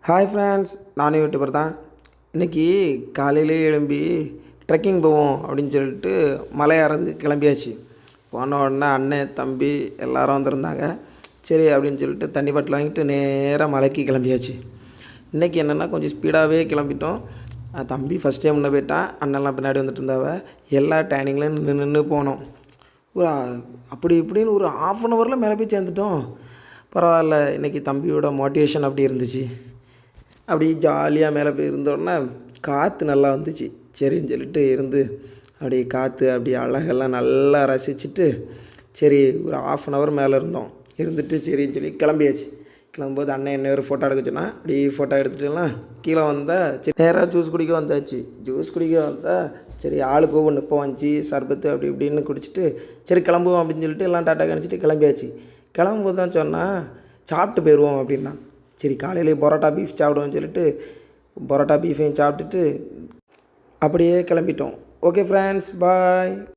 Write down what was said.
Hi friends, நானும் YouTuber தான். இன்றைக்கி காலையிலே எழும்பி ட்ரெக்கிங் போவோம் அப்படின்னு சொல்லிட்டு மலை ஏறதுக்கு கிளம்பியாச்சு. போன உடனே அண்ணன் தம்பி எல்லோரும் வந்திருந்தாங்க. சரி அப்படின்னு சொல்லிட்டு தண்ணி பாட்டில் வாங்கிட்டு நேராக மலைக்கு கிளம்பியாச்சு. இன்றைக்கி என்னென்னா கொஞ்சம் ஸ்பீடாகவே கிளம்பிட்டோம். தம்பி ஃபஸ்ட் டைம் முன்னே போயிட்டான், அண்ணெல்லாம் பின்னாடி வந்துட்டு இருந்தாவ. எல்லா டைனிங்லையும் நின்று போனோம். ஒரு அப்படி இப்படின்னு ஒரு 1/2 ஹவரில் மேலே போய் சேர்ந்துட்டோம். பரவாயில்ல, இன்றைக்கி தம்பியோட மோட்டிவேஷன் அப்படி இருந்துச்சு. அப்படி ஜாலியாக மேலே போய் இருந்தோடனே காற்று நல்லா வந்துச்சு. சரின்னு சொல்லிட்டு இருந்து அப்படியே காற்று அப்படியே அழகெல்லாம் நல்லா ரசிச்சுட்டு சரி ஒரு 1/2 ஹவர் மேலே இருந்துட்டு சரின்னு சொல்லி கிளம்பியாச்சு. கிளம்பும்போது அண்ணன் என்ன ஒரு ஃபோட்டோ எடுக்க சொன்னால் அப்படி ஃபோட்டோ எடுத்துட்டுலாம் கீழே வந்தால் சரி நேராக ஜூஸ் குடிக்க வந்தாச்சு. ஜூஸ் குடிக்க வந்தால் சரி ஆளுக்கு ஒவ்வொன்று இப்போ வந்துச்சு சர்பத்து அப்படி இப்படின்னு குடிச்சிட்டு சரி கிளம்புவோம் அப்படின்னு சொல்லிட்டு எல்லாம் டாட்டா கணிச்சிட்டு கிளம்பியாச்சு. கிளம்பும்போது தான் சொன்னால் சாப்பிட்டு போயிடுவோம் அப்படின்னா. சரி காலையிலே பரோட்டா பீஃப் சாப்பிடுவோம்னு சொல்லிட்டு பரோட்டா பீஃபையும் சாப்பிட்டுட்டு அப்படியே கிளம்பிட்டோம். ஓகே ஃப்ரெண்ட்ஸ், பாய்.